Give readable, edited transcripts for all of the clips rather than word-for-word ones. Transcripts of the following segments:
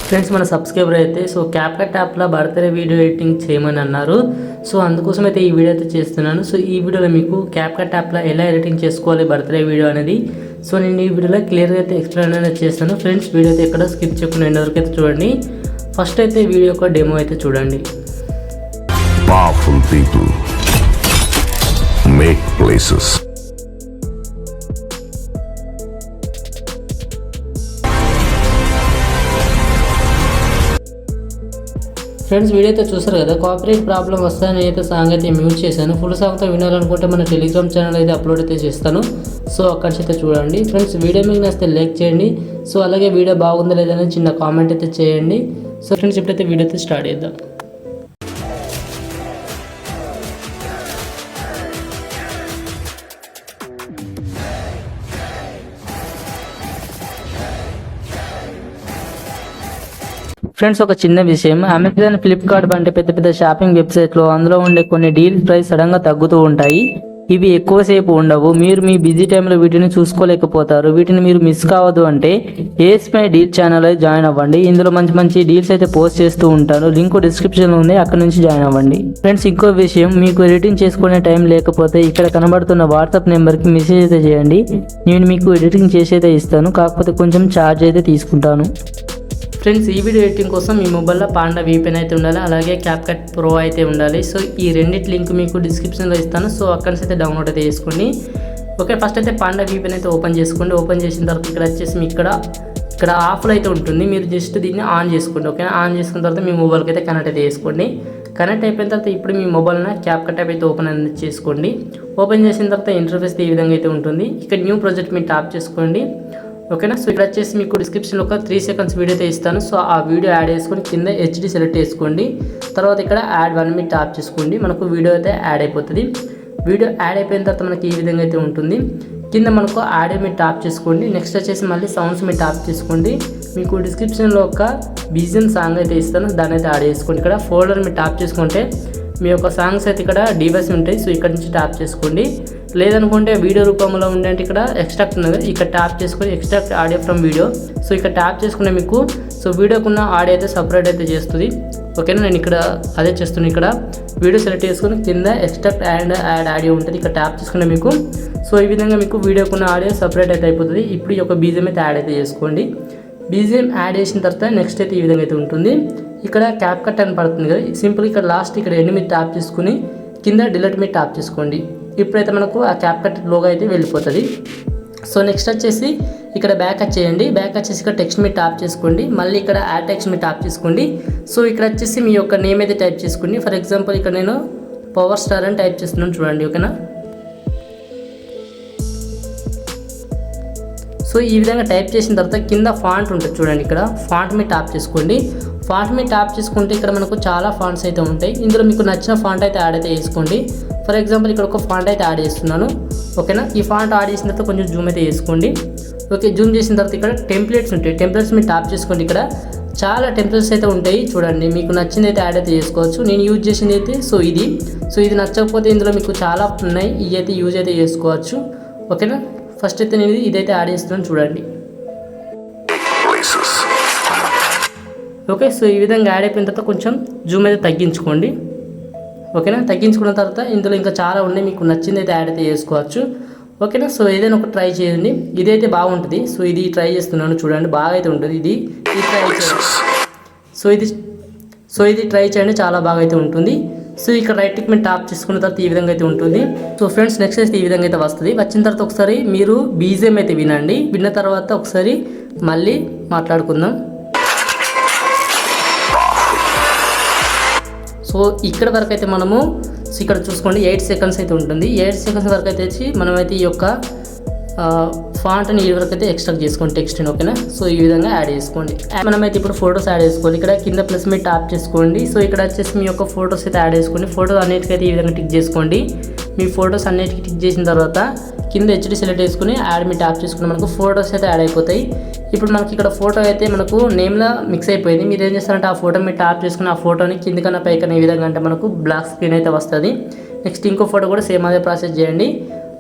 Friends మన subscriber అయితే CapCut యాప్లో బర్త్డే వీడియో ఎడిటింగ్ చేయమని అన్నారు. అందుకోసం అయితే ఈ వీడియో అయితే చేస్తున్నాను. ఈ వీడియోలో మీకు క్యాప్కట్ యాప్లో ఎలా ఎడిటింగ్ చేసుకోవాలి బర్త్డే వీడియో అనేది నేను ఈ వీడియోలో క్లియర్గా అయితే ఎక్స్ప్లెయిన్ అనేది చేస్తాను. ఫ్రెండ్స్ వీడియో అయితే ఎక్కడ స్కిప్ చేయకుండా ఎండ్ వరకు అయితే చూడండి. ఫస్ట్ అయితే వీడియో యొక్క డెమో అయితే చూడండి. Powerful people make places. Friends video అయితే చూసారు కదా, కాపీరైట్ ప్రాబ్లం వస్తాయని అయితే సాంగ్ అయితే మ్యూట్ చేశాను. ఫుల్ సాంగ్తో వినాలనుకుంటే మన టెలిగ్రామ్ ఛానల్ అయితే అప్లోడ్ అయితే చేస్తాను. అక్కడి నుంచి అయితే చూడండి. ఫ్రెండ్స్ వీడియో మీకు నచ్చితే లైక్ చేయండి. అలాగే వీడియో బాగుందా లేదని చిన్న కామెంట్ అయితే చేయండి. ఫ్రెండ్స్ ఇప్పుడైతే వీడియో అయితే స్టార్ట్ చేద్దాం. ఫ్రెండ్స్ ఒక చిన్న విషయం, అమెజాన్, ఫ్లిప్కార్ట్ వంటి పెద్ద పెద్ద షాపింగ్ వెబ్సైట్లో అందులో ఉండే కొన్ని డీల్ ప్రైస్ సడన్గా తగ్గుతూ ఉంటాయి. ఇవి ఎక్కువసేపు ఉండవు. మీరు మీ బిజీ టైంలో వీటిని చూసుకోలేకపోతారు. వీటిని మీరు మిస్ కావద్దు అంటే ఏస్మై డీల్ ఛానల్ అయితే జాయిన్ అవ్వండి. ఇందులో మంచి మంచి డీల్స్ అయితే పోస్ట్ చేస్తూ ఉంటాను. లింక్ డిస్క్రిప్షన్లో ఉంది, అక్కడ నుంచి జాయిన్ అవ్వండి. ఫ్రెండ్స్ ఇంకో విషయం, మీకు ఎడిటింగ్ చేసుకునే టైం లేకపోతే ఇక్కడ కనబడుతున్న వాట్సాప్ నెంబర్కి మెసేజ్ అయితే చేయండి. నేను మీకు ఎడిటింగ్ చేసి అయితే ఇస్తాను, కాకపోతే కొంచెం ఛార్జ్ అయితే తీసుకుంటాను. ఫ్రెండ్స్ ఈ వీడియో ఎడిటింగ్ కోసం మీ మొబైల్లో పాండా VPN అయితే ఉండాలి, అలాగే క్యాప్కట్ ప్రో అయితే ఉండాలి. ఈ రెండింటి లింక్ మీకు డిస్క్రిప్షన్లో ఇస్తాను. అక్కడి నుంచి అయితే డౌన్లోడ్ అయితే చేసుకోండి. ఓకే, ఫస్ట్ అయితే పాండా VPN అయితే ఓపెన్ చేసుకోండి. ఓపెన్ చేసిన తర్వాత ఇక్కడ వచ్చేసి మీ ఇక్కడ ఆఫ్లో అయితే ఉంటుంది. మీరు జస్ట్ దీన్ని ఆన్ చేసుకోండి. ఓకేనా, ఆన్ చేసుకున్న తర్వాత మీ మొబైల్కి అయితే కనెక్ట్ అయితే చేసుకోండి. కనెక్ట్ అయిపోయిన తర్వాత ఇప్పుడు మీ మొబైల్న క్యాప్కట్ యాప్ అయితే ఓపెన్ అనేది చేసుకోండి. ఓపెన్ చేసిన తర్వాత ఇంటర్ఫేస్ ఈ విధంగా అయితే ఉంటుంది. ఇక్కడ న్యూ ప్రాజెక్ట్ మీరు టాప్ చేసుకోండి. ఓకేనా, ఇక్కడ వచ్చేసి మీకు డిస్క్రిప్షన్లో ఒక 3 seconds వీడియో అయితే ఇస్తాను. ఆ వీడియో యాడ్ చేసుకొని కింద HD సెలెక్ట్ చేసుకోండి. తర్వాత ఇక్కడ యాడ్ 1 మీరు టాప్ చేసుకోండి. మనకు వీడియో అయితే యాడ్ అయిపోతుంది. వీడియో యాడ్ అయిపోయిన తర్వాత మనకి ఈ విధంగా అయితే ఉంటుంది. కింద మనకు ఆడియో మీరు టాప్ చేసుకోండి. నెక్స్ట్ వచ్చేసి మళ్ళీ సౌండ్స్ మీరు టాప్ చేసుకోండి. మీకు డిస్క్రిప్షన్లో ఒక BGM సాంగ్ అయితే ఇస్తాను, దాన్ని అయితే యాడ్ చేసుకోండి. ఇక్కడ ఫోల్డర్ మీరు టాప్ చేసుకుంటే మీ యొక్క సాంగ్స్ అయితే ఇక్కడ డివైస్ ఉంటాయి. ఇక్కడ నుంచి టాప్ చేసుకోండి. లేదనుకుంటే వీడియో రూపంలో ఉండే ఇక్కడ ఎక్స్ట్రాక్ట్ ఉన్నది, ఇక్కడ ట్యాప్ చేసుకొని ఎక్స్ట్రాక్ట్ ఆడియో ఫ్రమ్ వీడియో. ఇక్కడ ట్యాప్ చేసుకునే మీకు వీడియోకున్న ఆడియో అయితే సపరేట్ అయితే చేస్తుంది. ఓకేనా, నేను ఇక్కడ అదే చేస్తున్నాను. ఇక్కడ వీడియో సెలెక్ట్ చేసుకుని కింద ఎక్స్ట్రాక్ట్ అండ్ యాడ్ ఆడియో ఉంటుంది, ఇక్కడ ట్యాప్ చేసుకునే మీకు ఈ విధంగా మీకు వీడియోకున్న ఆడియో సపరేట్ అయితే అయిపోతుంది. ఇప్పుడు ఈ యొక్క BGM అయితే యాడ్ అయితే చేసుకోండి. BGM యాడ్ చేసిన తర్వాత నెక్స్ట్ అయితే ఈ విధంగా అయితే ఉంటుంది. ఇక్కడ క్యాప్కట్ అని పడుతుంది కదా, సింపుల్ ఇక్కడ లాస్ట్ ఇక్కడ ఎండ్ మీద ట్యాప్ చేసుకుని కింద డిలీట్ మీద ట్యాప్ చేసుకోండి. ఇప్పుడైతే మనకు ఆ క్యాప్కట్ లోగో అయితే వెళ్ళిపోతుంది. నెక్స్ట్ వచ్చేసి ఇక్కడ బ్యాక్ వచ్చేయండి. బ్యాక్ వచ్చేసి ఇక్కడ టెక్స్ట్ మీద ట్యాప్ చేసుకోండి. మళ్ళీ ఇక్కడ యాడ్ టెక్స్ట్ మీద ట్యాప్ చేసుకోండి. ఇక్కడ వచ్చేసి మీ యొక్క నేమ్ అయితే టైప్ చేసుకోండి. ఫర్ ఎగ్జాంపుల్ ఇక్కడ నేను పవర్ స్టార్ అని టైప్ చేస్తున్నాను, చూడండి. ఓకేనా, ఈ విధంగా టైప్ చేసిన తర్వాత కింద ఫాంట్ ఉంటుంది చూడండి. ఇక్కడ ఫాంట్ మీద ట్యాప్ చేసుకోండి. ఫాంట్ మీద ట్యాప్ చేసుకుంటే ఇక్కడ మనకు చాలా ఫాంట్స్ అయితే ఉంటాయి. ఇందులో మీకు నచ్చిన ఫాంట్ అయితే యాడ్ అయితే చేసుకోండి. ఫర్ ఎగ్జాంపుల్ ఇక్కడ ఒక ఫాంట్ అయితే యాడ్ చేస్తున్నాను. ఓకేనా, ఈ ఫాంట్ యాడ్ చేసిన తర్వాత కొంచెం జూమ్ అయితే చేసుకోండి. ఓకే, జూమ్ చేసిన తర్వాత ఇక్కడ టెంప్లెట్స్ ఉంటాయి. టెంప్లెట్స్ మీద ట్యాప్ చేసుకోండి. ఇక్కడ చాలా టెంప్లెట్స్ అయితే ఉంటాయి, చూడండి. మీకు నచ్చింది అయితే యాడ్ అయితే చేసుకోవచ్చు. నేను యూజ్ చేసింది అయితే ఇది నచ్చకపోతే ఇందులో మీకు చాలా ఉన్నాయి, ఇవి అయితే యూజ్ అయితే చేసుకోవచ్చు. ఓకేనా, ఫస్ట్ అయితే నేను ఇదైతే యాడ్ చేస్తున్నాను, చూడండి. ఓకే, ఈ విధంగా యాడ్ అయిపోయిన తర్వాత కొంచెం జూమ్ అయితే తగ్గించుకోండి. ఓకేనా, తగ్గించుకున్న తర్వాత ఇందులో ఇంకా చాలా ఉన్నాయి, మీకు నచ్చింది అయితే యాడ్ అయితే చేసుకోవచ్చు. ఓకేనా, ఏదైనా ఒక ట్రై చేయండి, ఇదైతే బాగుంటుంది. ఇది ట్రై చేస్తున్నాను, చూడండి, బాగా అయితే ఉంటుంది. ఇది ట్రై చేయండి. ఇది ట్రై చేయండి, చాలా బాగా అయితే ఉంటుంది. ఇక్కడ రైట్ క్లిక్ మీద ట్యాప్ చేసుకున్న తర్వాత ఈ విధంగా అయితే ఉంటుంది. ఫ్రెండ్స్ నెక్స్ట్ అయితే ఈ విధంగా అయితే వస్తుంది. వచ్చిన తర్వాత ఒకసారి మీరు BGM అయితే వినండి. విన్న తర్వాత ఒకసారి మళ్ళీ మాట్లాడుకుందాం. ఇక్కడ వరకు అయితే మనము ఇక్కడ చూసుకోండి 8 seconds అయితే ఉంటుంది. 8 seconds వరకు అయితే వచ్చి మనమైతే ఈ యొక్క ఫాంట్ని ఈ వరకు అయితే ఎక్స్ట్రాక్ట్ చేసుకోండి టెక్స్ట్ని. ఓకేనా, ఈ విధంగా యాడ్ చేసుకోండి. మనమైతే ఇప్పుడు ఫొటోస్ యాడ్ చేసుకోవాలి. ఇక్కడ కింద ప్లస్ మీద ట్యాప్ చేసుకోండి. ఇక్కడ వచ్చేసి మీ యొక్క ఫొటోస్ అయితే యాడ్ చేసుకోండి. ఫోటో అన్నిటికైతే ఈ విధంగా టిక్ చేసుకోండి. మీ ఫొటోస్ అన్నిటికీ టిక్ చేసిన తర్వాత కింద HD సెలెక్ట్ చేసుకుని యాడ్ మీద ట్యాప్ చేసుకుని మనకు ఫొటోస్ అయితే యాడ్ అయిపోతాయి. ఇప్పుడు మనకి ఇక్కడ ఫోటో అయితే మనకు నేమ్లో మిక్స్ అయిపోయింది. మీరు ఏం చేస్తారంటే ఆ ఫోటో మీద ట్యాప్ చేసుకుని ఆ ఫోటోని కిందకన్నా పైకన్నా ఈ విధంగా అంటే మనకు బ్లాక్ స్క్రీన్ అయితే వస్తుంది. నెక్స్ట్ ఇంకో ఫోటో కూడా సేమ్ అదే ప్రాసెస్ చేయండి.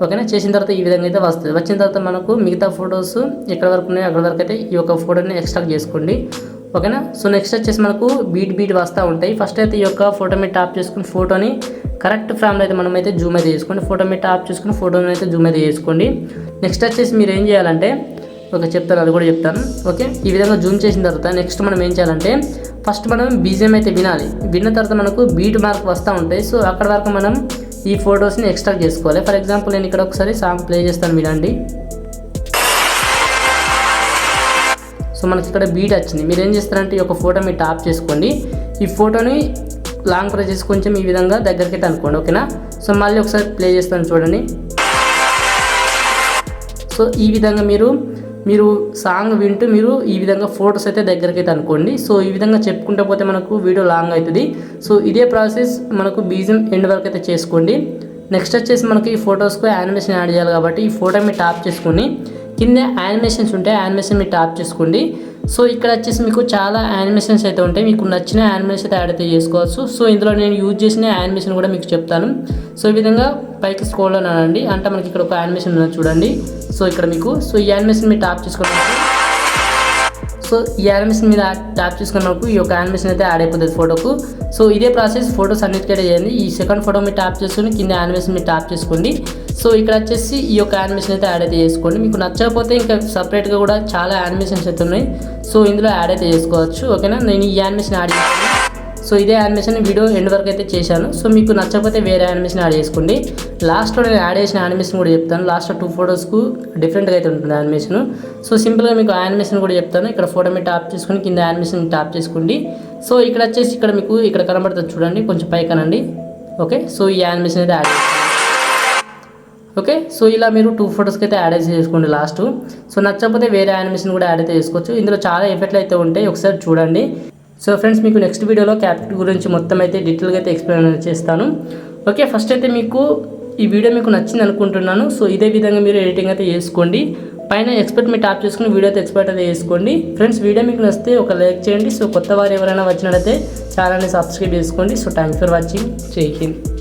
ఓకేనా, చేసిన తర్వాత ఈ విధంగా అయితే వస్తుంది. వచ్చిన తర్వాత మనకు మిగతా ఫొటోస్ ఎక్కడ వరకు ఉన్నాయో అక్కడ వరకు అయితే ఈ యొక్క ఫోటోని ఎక్స్ట్రాక్ట్ చేసుకోండి. ఓకేనా. సో నెక్స్ట్ వచ్చేసి మనకు బీట్ వస్తూ ఉంటాయి. ఫస్ట్ అయితే ఈ యొక్క ఫోటో మీద ట్యాప్ చేసుకుని ఫోటోని కరెక్ట్ ఫ్రేమ్లో అయితే మనం అయితే జూమ్ అయితే చేసుకోండి. ఫోటో మీద ట్యాప్ చేసుకుని ఫోటోని అయితే జూమ్ అయితే చేసుకోండి. నెక్స్ట్ వచ్చేసి మీరు ఏం చేయాలంటే ఓకే చెప్తాను, అది కూడా చెప్తాను. ఓకే, ఈ విధంగా జూమ్ చేసిన తర్వాత నెక్స్ట్ మనం ఏం చేయాలంటే ఫస్ట్ మనం బీజిఎం అయితే వినాలి. విన్న తర్వాత మనకు బీట్ మార్క్ వస్తూ ఉంటాయి. సో అక్కడ వరకు మనం ఈ ఫొటోస్ని ఎక్స్ట్రాక్ట్ చేసుకోవాలి. ఫర్ ఎగ్జాంపుల్ నేను ఇక్కడ ఒకసారి సాంగ్ ప్లే చేస్తాను, వినండి. సో మనకి ఇక్కడ బీట్ వచ్చింది. మీరు ఏం చేస్తారంటే ఈ యొక్క ఫోటో మీరు టాప్ చేసుకోండి. ఈ ఫోటోని లాంగ్ ప్రెస్ చేసి కొంచెం ఈ విధంగా దగ్గరికి అయితే అనుకోండి. ఓకేనా. సో మళ్ళీ ఒకసారి ప్లే చేస్తాను చూడండి. సో ఈ విధంగా మీరు సాంగ్ వింటూ మీరు ఈ విధంగా ఫొటోస్ అయితే దగ్గరికి అయితే అనుకోండి. సో ఈ విధంగా చెప్పుకుంటూ పోతే మనకు వీడియో లాంగ్ అవుతుంది. సో ఇదే ప్రాసెస్ మనకు బీజిఎం ఎండ్ వరకు అయితే చేసుకోండి. నెక్స్ట్ వచ్చేసి మనకి ఈ ఫొటోస్కు యానిమేషన్ యాడ్ చేయాలి కాబట్టి ఈ ఫోటో మీరు టాప్ చేసుకొని కింద యానిమేషన్స్ ఉంటాయి, యానిమేషన్ మీరు టాప్ చేసుకోండి. సో ఇక్కడ వచ్చేసి మీకు చాలా యానిమేషన్స్ అయితే ఉంటాయి. మీకు నచ్చిన యానిమేషన్ అయితే యాడ్ అయితే చేసుకోవచ్చు. సో ఇందులో నేను యూజ్ చేసిన యానిమేషన్ కూడా మీకు చెప్తాను. సో ఈ విధంగా పైకి స్క్రోల్ అనండి, అంటే మనకి ఇక్కడ ఒక యానిమేషన్ ఉన్నది చూడండి. సో ఇక్కడ మీకు ఈ యానిమేషన్ మీరు టాప్ చేసుకోండి. సో ఈ యానిమేషన్ మీద ట్యాప్ చేసుకున్న మనకు ఈ యొక్క యానిమేషన్ అయితే యాడ్ అయిపోతుంది ఫోటోకు. సో ఇదే ప్రాసెస్ ఫోటోస్ అన్నిటికైతే చేయండి. ఈ సెకండ్ ఫోటో మీరు ట్యాప్ చేసుకొని కింద యానిమేషన్ మీరు ట్యాప్ చేసుకోండి. సో ఇక్కడ వచ్చేసి ఈ యొక్క యానిమేషన్ అయితే యాడ్ అయితే చేసుకోండి. మీకు నచ్చకపోతే ఇంకా సపరేట్గా కూడా చాలా యానిమేషన్స్ అయితే ఉన్నాయి. సో ఇందులో యాడ్ అయితే చేసుకోవచ్చు. ఓకేనా, నేను ఈ యానిమేషన్ యాడ్ చేస్తాను. సో ఇదే యానిమేషన్ వీడియో ఎండ్ వరకు అయితే చేశాను. సో మీకు నచ్చకపోతే వేరే యానిమేషన్ యాడ్ చేసుకోండి. లాస్ట్లో నేను యాడ్ చేసిన యానిమేషన్ కూడా చెప్తాను. లాస్ట్లో 2 ఫొటోస్కు డిఫరెంట్గా అయితే ఉంటుంది యానిమేషన్. సో సింపుల్గా మీకు యానిమేషన్ కూడా చెప్తాను. ఇక్కడ ఫోటో మీద ట్యాప్ చేసుకుని కింద యానిమేషన్ ట్యాప్ చేసుకోండి. సో ఇక్కడ వచ్చేసి ఇక్కడ మీకు ఇక్కడ కనబడుతుంది చూడండి, కొంచెం పైకనండి. ఓకే, సో ఈ యానిమేషన్ అయితే యాడ్ చేసుకోండి. ఓకే, సో ఇలా మీరు 2 ఫొటోస్కి అయితే యాడ్ అయితే చేసుకోండి లాస్ట్. సో నచ్చకపోతే వేరే యానిమేషన్ కూడా యాడ్ అయితే చేసుకోవచ్చు. ఇందులో చాలా ఎఫెక్ట్లు అయితే ఉంటాయి, ఒకసారి చూడండి. సో ఫ్రెండ్స్, మీకు నెక్స్ట్ వీడియోలో క్యాప్కట్ గురించి మొత్తం అయితే డీటెయిల్గా అయితే ఎక్స్ప్లెయిన్ చేస్తాను. ఓకే, ఫస్ట్ అయితే మీకు ఈ వీడియో మీకు నచ్చింది అనుకుంటున్నాను. సో ఇదే విధంగా మీరు ఎడిటింగ్ అయితే చేసుకోండి. పైన ఎక్స్పర్ట్ మీరు ట్యాప్ చేసుకుని వీడియో అయితే ఎక్స్పర్ట్ అయితే చేసుకోండి. ఫ్రెండ్స్, వీడియో మీకు నచ్చితే ఒక లైక్ చేయండి. సో కొత్త వారు ఎవరైనా వచ్చినట్లయితే ఛానల్ని సబ్స్క్రైబ్ చేసుకోండి. So thanks for watching. జై హింద్.